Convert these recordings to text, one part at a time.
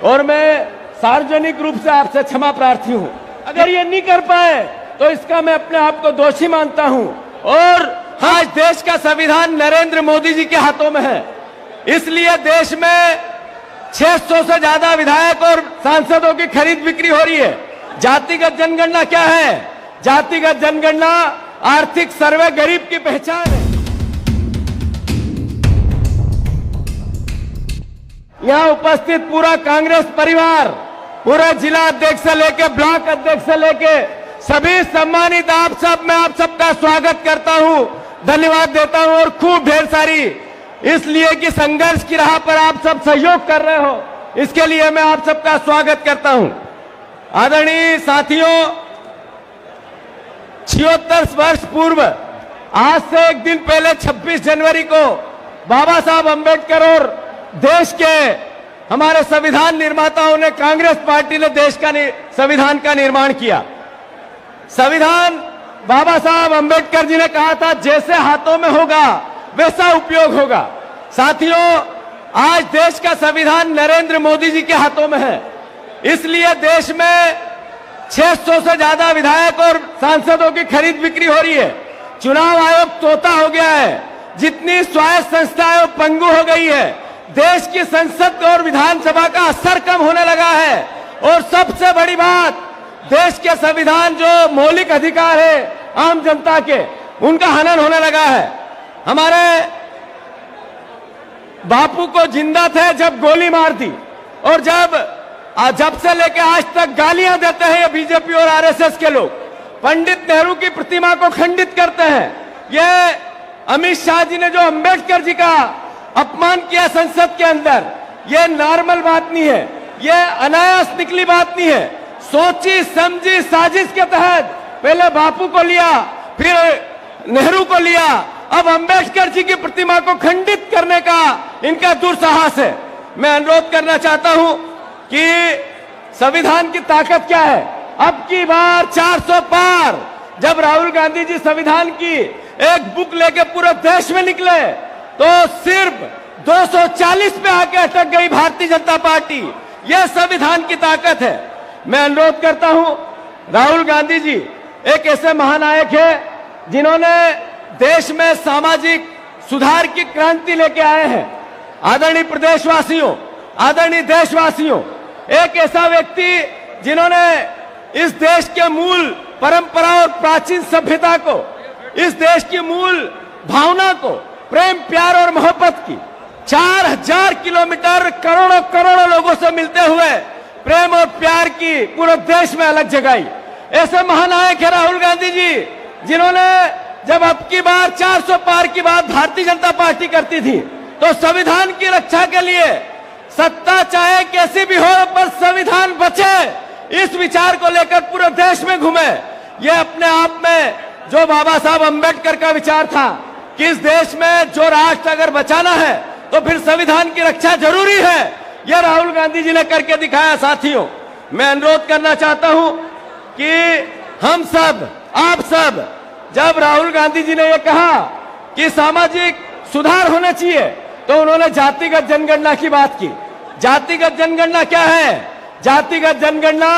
और मैं सार्वजनिक रूप से आपसे क्षमा प्रार्थी हूं। अगर ये नहीं कर पाए तो इसका मैं अपने आप को दोषी मानता हूं। और आज देश का संविधान नरेंद्र मोदी जी के हाथों में है, इसलिए देश में 600 से ज्यादा विधायक और सांसदों की खरीद बिक्री हो रही है। जातिगत जनगणना क्या है? जातिगत जनगणना आर्थिक सर्वे गरीब की पहचान है। यहां उपस्थित पूरा कांग्रेस परिवार, पूरा जिला अध्यक्ष से लेके ब्लॉक अध्यक्ष से लेके सभी सम्मानित आप सब, मैं आप सबका स्वागत करता हूं, धन्यवाद देता हूं। और खूब ढेर सारी इसलिए कि संघर्ष की राह पर आप सब सहयोग कर रहे हो, इसके लिए मैं आप सबका स्वागत करता हूं। आदरणीय साथियों, 76 वर्ष पूर्व आज से एक दिन पहले 26 जनवरी को बाबा साहब अंबेडकर और देश के हमारे संविधान निर्माताओं ने, कांग्रेस पार्टी ने देश का संविधान का निर्माण किया। संविधान बाबा साहब अंबेडकर जी ने कहा था, जैसे हाथों में होगा वैसा उपयोग होगा। साथियों, आज देश का संविधान नरेंद्र मोदी जी के हाथों में है, इसलिए देश में 600 से ज्यादा विधायक और सांसदों की खरीद बिक्री हो रही है। चुनाव आयोग तोता हो गया है, जितनी स्वायत्त संस्थाएं पंगु हो गई है। देश की संसद और विधानसभा का असर कम होने लगा है। और सबसे बड़ी बात, देश के संविधान जो मौलिक अधिकार है आम जनता के, उनका हनन होने लगा है। हमारे बापू को जिंदा थे जब गोली मार दी, और जब से लेकर आज तक गालियां देते हैं ये बीजेपी और आरएसएस के लोग। पंडित नेहरू की प्रतिमा को खंडित करते हैं। ये अमित शाह जी ने जो अंबेडकर जी का अपमान किया संसद के अंदर, ये नॉर्मल बात नहीं है, ये अनायास निकली बात नहीं है। सोची समझी साजिश के तहत पहले बापू को लिया, फिर नेहरू को लिया, अब अंबेडकर जी की प्रतिमा को खंडित करने का इनका दुस्साहस है। मैं अनुरोध करना चाहता हूं कि संविधान की ताकत क्या है। अब की बार 400 पार, जब राहुल गांधी जी संविधान की एक बुक लेके पूरे देश में निकले तो सिर्फ 240 पे आके अटक गई भारतीय जनता पार्टी। यह संविधान की ताकत है। मैं अनुरोध करता हूं, राहुल गांधी जी एक ऐसे महानायक है जिन्होंने देश में सामाजिक सुधार की क्रांति लेके आए हैं। आदरणीय प्रदेशवासियों, आदरणीय देशवासियों, एक ऐसा व्यक्ति जिन्होंने इस देश के मूल परंपरा और प्राचीन सभ्यता को, इस देश की मूल भावना को, प्रेम प्यार और मोहब्बत की 4000 किलोमीटर करोड़ों करोड़ों लोगों से मिलते हुए प्रेम और प्यार की पूरे देश में अलग जगाई। ऐसे महानायक है राहुल गांधी जी, जिन्होंने जब अब की बार 400 पार की बात भारतीय जनता पार्टी करती थी तो संविधान की रक्षा के लिए सत्ता चाहे कैसी भी हो पर संविधान बचे, इस विचार को लेकर पूरे देश में घूमे। यह अपने आप में जो बाबा साहब अंबेडकर का विचार था कि इस देश में जो राष्ट्र अगर बचाना है तो फिर संविधान की रक्षा जरूरी है, यह राहुल गांधी जी ने करके दिखाया। साथियों, मैं अनुरोध करना चाहता हूं कि हम सब, आप सब, जब राहुल गांधी जी ने यह कहा कि सामाजिक सुधार होना चाहिए तो उन्होंने जातिगत जनगणना की बात की। जातिगत जनगणना क्या है? जातिगत जनगणना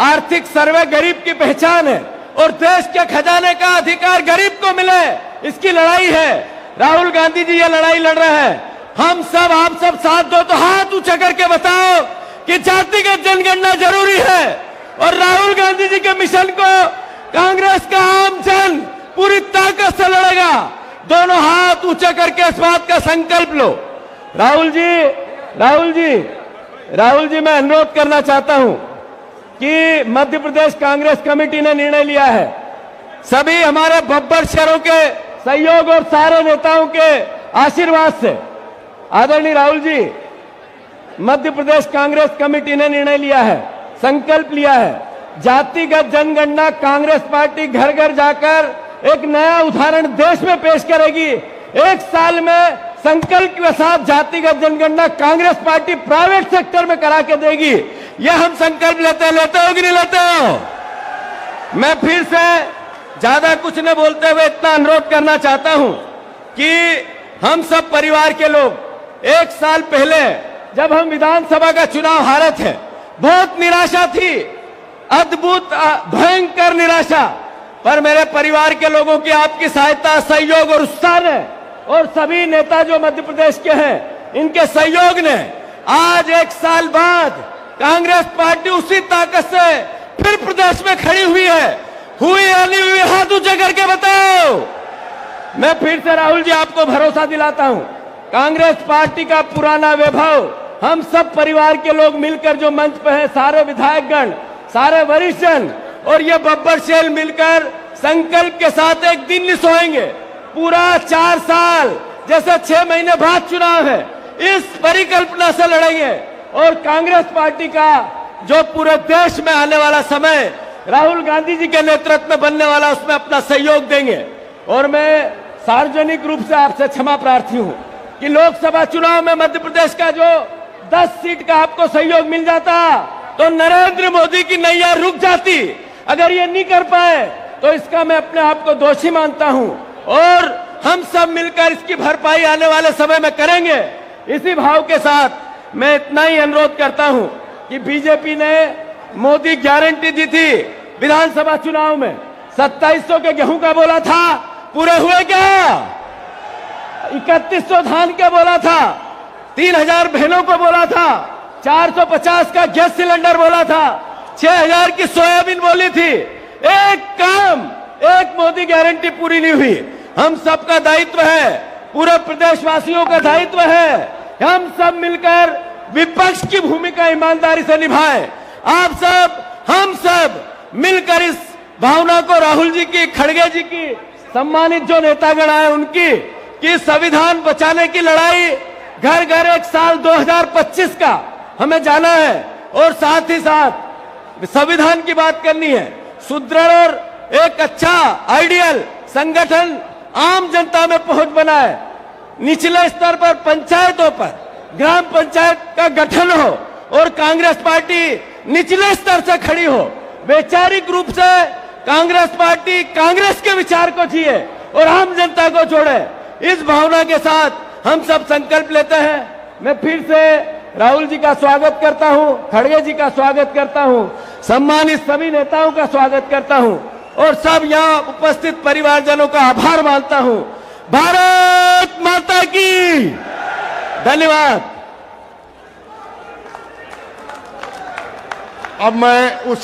आर्थिक सर्वे गरीब की पहचान है, और देश के खजाने का अधिकार गरीब को मिले, इसकी लड़ाई है। राहुल गांधी जी ये लड़ाई लड़ रहे हैं। हम सब, आप सब साथ दो तो हाथ ऊंचा करके बताओ कि जातिगत जनगणना जरूरी है। और राहुल गांधी जी के मिशन को कांग्रेस का आम जन पूरी ताकत से लड़ेगा। दोनों हाथ ऊंचा करके इस बात का संकल्प लो। राहुल जी, मैं अनुरोध करना चाहता हूं कि मध्य प्रदेश कांग्रेस कमेटी ने निर्णय लिया है, सभी हमारे बब्बर शहरों के सहयोग और सारे नेताओं के आशीर्वाद से, आदरणीय राहुल जी, मध्य प्रदेश कांग्रेस कमेटी ने निर्णय लिया है, संकल्प लिया है, जातिगत जनगणना कांग्रेस पार्टी घर घर जाकर एक नया उदाहरण देश में पेश करेगी। एक साल में संकल्प के साथ जातिगत जनगणना कांग्रेस पार्टी प्राइवेट सेक्टर में करा के देगी। यह हम संकल्प लेते हो कि नहीं लेते हो? मैं फिर से ज्यादा कुछ न बोलते हुए इतना अनुरोध करना चाहता हूं कि हम सब परिवार के लोग एक साल पहले जब हम विधानसभा का चुनाव हारे थे, बहुत निराशा थी, अद्भुत भयंकर निराशा। पर मेरे परिवार के लोगों की आपकी सहायता, सहयोग और उत्साह ने, और सभी नेता जो मध्य प्रदेश के हैं, इनके सहयोग ने आज 1 साल बाद कांग्रेस पार्टी उसी ताकत से फिर प्रदेश में खड़ी हुई है। हुई या नहीं हुई, हाथ ऊंचे करके बताओ। मैं फिर से राहुल जी आपको भरोसा दिलाता हूं, कांग्रेस पार्टी का पुराना वैभव हम सब परिवार के लोग मिलकर जो मंच पे है, सारे विधायकगण, सारे वरिष्ठजन और ये बब्बर शेल मिलकर संकल्प के साथ एक दिन नहीं सोएंगे। पूरा 4 साल, जैसे 6 महीने बाद चुनाव है, इस परिकल्पना से लड़ेंगे और कांग्रेस पार्टी का जो पूरे देश में आने वाला समय राहुल गांधी जी के नेतृत्व में बनने वाला, उसमें अपना सहयोग देंगे। और मैं सार्वजनिक रूप से आपसे क्षमा प्रार्थी हूं कि लोकसभा चुनाव में मध्य प्रदेश का जो 10 सीट का आपको सहयोग मिल जाता तो नरेंद्र मोदी की नैया रुक जाती। अगर ये नहीं कर पाए तो इसका मैं अपने आप को दोषी मानता हूं और हम सब मिलकर इसकी भरपाई आने वाले समय में करेंगे। इसी भाव के साथ मैं इतना ही अनुरोध करता हूं कि बीजेपी ने मोदी गारंटी दी थी विधानसभा चुनाव में, 2700 के गेहूं का बोला था, पूरे हुए क्या? 3100 धान का बोला था, 3000 बहनों को बोला था, 450 का गैस सिलेंडर बोला था, 6000 की सोयाबीन बोली थी। एक काम, एक मोदी गारंटी पूरी नहीं हुई। हम सबका दायित्व है, पूरे प्रदेशवासियों का दायित्व है, हम सब मिलकर विपक्ष की भूमिका ईमानदारी से निभाएं। आप सब, हम सब मिलकर इस भावना को राहुल जी की, खड़गे जी की, सम्मानित जो नेतागण आए उनकी, कि संविधान बचाने की लड़ाई, घर घर 1 साल 2025 का हमें जाना है और साथ ही साथ संविधान की बात करनी है। सुदृढ़ और एक अच्छा आइडियल संगठन आम जनता में पहुंच बनाए, निचले स्तर पर पंचायतों पर ग्राम पंचायत का गठन हो और कांग्रेस पार्टी निचले स्तर से खड़ी हो। वैचारिक रूप से कांग्रेस पार्टी कांग्रेस के विचार को जिए और आम जनता को जोड़े। इस भावना के साथ हम सब संकल्प लेते हैं। मैं फिर से राहुल जी का स्वागत करता हूं, खड़गे जी का स्वागत करता हूं, सम्मानित सभी नेताओं का स्वागत करता हूं और सब यहां उपस्थित परिवारजनों का आभार मानता हूं। भारत माता की धन्यवाद। अब मैं उस